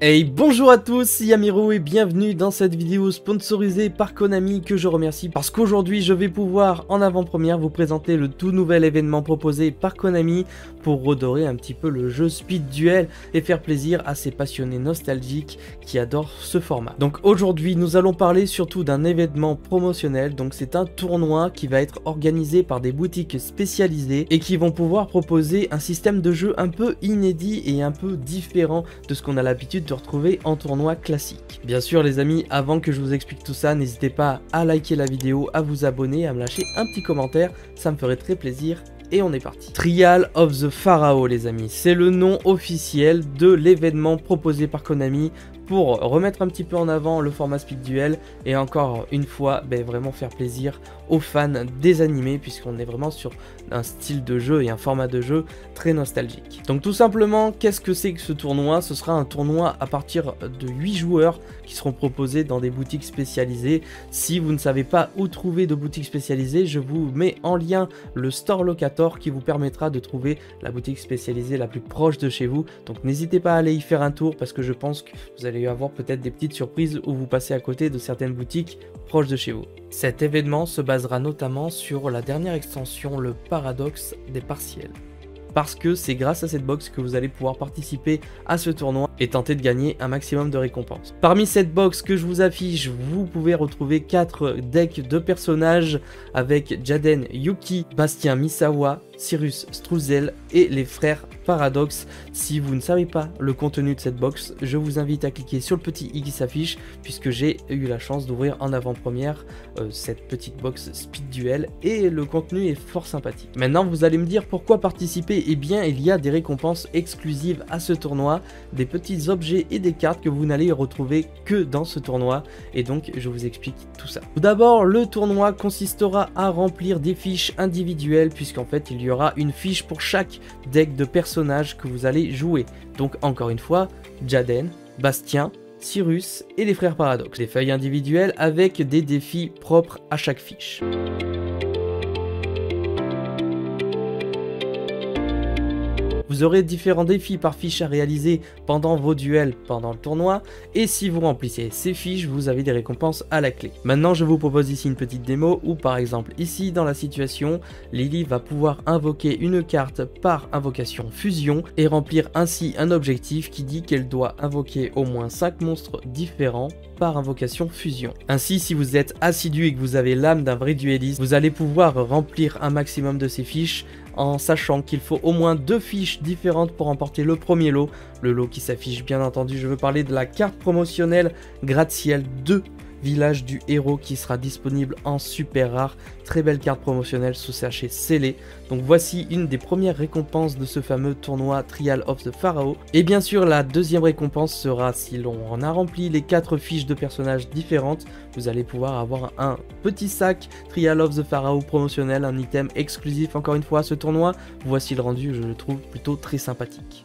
Hey, bonjour à tous, c'est Yamiro et bienvenue dans cette vidéo sponsorisée par Konami que je remercie parce qu'aujourd'hui je vais pouvoir en avant-première vous présenter le tout nouvel événement proposé par Konami pour redorer un petit peu le jeu Speed Duel et faire plaisir à ces passionnés nostalgiques qui adorent ce format. Donc aujourd'hui nous allons parler surtout d'un événement promotionnel, donc c'est un tournoi qui va être organisé par des boutiques spécialisées et qui vont pouvoir proposer un système de jeu un peu inédit et un peu différent de ce qu'on a l'habitude de retrouver en tournoi classique. Bien sûr les amis, avant que je vous explique tout ça, n'hésitez pas à liker la vidéo, à vous abonner, à me lâcher un petit commentaire, ça me ferait très plaisir. Et on est parti. Trial of the Pharaoh les amis, c'est le nom officiel de l'événement proposé par Konami pour remettre un petit peu en avant le format Speed Duel et encore une fois vraiment faire plaisir aux fans des animés puisqu'on est vraiment sur un style de jeu et un format de jeu très nostalgique. Donc tout simplement, qu'est-ce que c'est que ce tournoi? Ce sera un tournoi à partir de 8 joueurs qui seront proposés dans des boutiques spécialisées. Si vous ne savez pas où trouver de boutiques spécialisées, je vous mets en lien le Store Locator qui vous permettra de trouver la boutique spécialisée la plus proche de chez vous. Donc n'hésitez pas à aller y faire un tour parce que je pense que vous allez avoir peut-être des petites surprises où vous passez à côté de certaines boutiques proches de chez vous. Cet événement se basera notamment sur la dernière extension, le paradoxe des partiels. Parce que c'est grâce à cette box que vous allez pouvoir participer à ce tournoi et tenter de gagner un maximum de récompenses. Parmi cette box que je vous affiche, vous pouvez retrouver 4 decks de personnages avec Jaden Yuki, Bastien Misawa, Cyrus Struzel et les frères Paradox. Si vous ne savez pas le contenu de cette box, je vous invite à cliquer sur le petit i qui s'affiche puisque j'ai eu la chance d'ouvrir en avant-première cette petite box Speed Duel et le contenu est fort sympathique. Maintenant vous allez me dire pourquoi participer. Eh bien il y a des récompenses exclusives à ce tournoi, des petits objets et des cartes que vous n'allez retrouver que dans ce tournoi et donc je vous explique tout ça. Tout d'abord, le tournoi consistera à remplir des fiches individuelles puisqu'en fait il y aura une fiche pour chaque deck de personnages que vous allez jouer. Donc encore une fois, Jaden, Bastien, Cyrus et les frères Paradox. Des feuilles individuelles avec des défis propres à chaque fiche. Vous aurez différents défis par fiche à réaliser pendant vos duels pendant le tournoi et si vous remplissez ces fiches, vous avez des récompenses à la clé. Maintenant, je vous propose ici une petite démo où par exemple ici dans la situation, Lily va pouvoir invoquer une carte par invocation fusion et remplir ainsi un objectif qui dit qu'elle doit invoquer au moins 5 monstres différents par invocation fusion. Ainsi, si vous êtes assidu et que vous avez l'âme d'un vrai dueliste, vous allez pouvoir remplir un maximum de ces fiches en sachant qu'il faut au moins 2 fiches différentes pour remporter le premier lot. Le lot qui s'affiche bien entendu, je veux parler de la carte promotionnelle gratte-ciel 2 Village du héros qui sera disponible en super rare. Très belle carte promotionnelle sous sachet scellé. Donc voici une des premières récompenses de ce fameux tournoi Trial of the Pharaoh. Et bien sûr la deuxième récompense sera si l'on en a rempli les 4 fiches de personnages différentes. Vous allez pouvoir avoir un petit sac Trial of the Pharaoh promotionnel, un item exclusif encore une fois à ce tournoi. Voici le rendu, je le trouve plutôt très sympathique.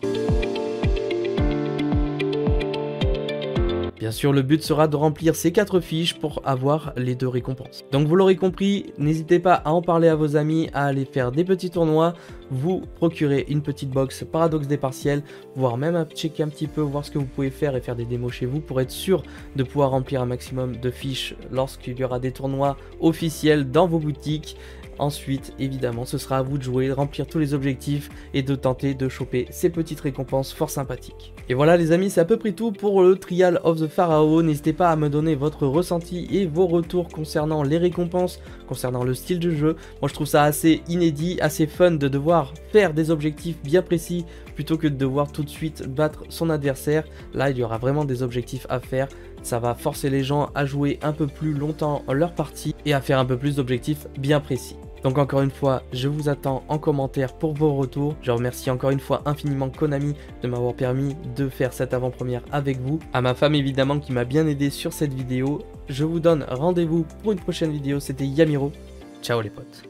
Bien sûr, le but sera de remplir ces 4 fiches pour avoir les 2 récompenses. Donc vous l'aurez compris, n'hésitez pas à en parler à vos amis, à aller faire des petits tournois, vous procurer une petite box paradoxe des partiels, voire même à checker un petit peu, voir ce que vous pouvez faire et faire des démos chez vous pour être sûr de pouvoir remplir un maximum de fiches lorsqu'il y aura des tournois officiels dans vos boutiques. Ensuite, évidemment, ce sera à vous de jouer, de remplir tous les objectifs et de tenter de choper ces petites récompenses fort sympathiques. Et voilà les amis, c'est à peu près tout pour le Trial of the Pharaoh. N'hésitez pas à me donner votre ressenti et vos retours concernant les récompenses, concernant le style de jeu. Moi je trouve ça assez inédit, assez fun de devoir faire des objectifs bien précis plutôt que de devoir tout de suite battre son adversaire. Là il y aura vraiment des objectifs à faire. Ça va forcer les gens à jouer un peu plus longtemps leur partie et à faire un peu plus d'objectifs bien précis. Donc encore une fois, je vous attends en commentaire pour vos retours. Je remercie encore une fois infiniment Konami de m'avoir permis de faire cette avant-première avec vous. À ma femme évidemment qui m'a bien aidé sur cette vidéo. Je vous donne rendez-vous pour une prochaine vidéo. C'était Yamiro. Ciao les potes.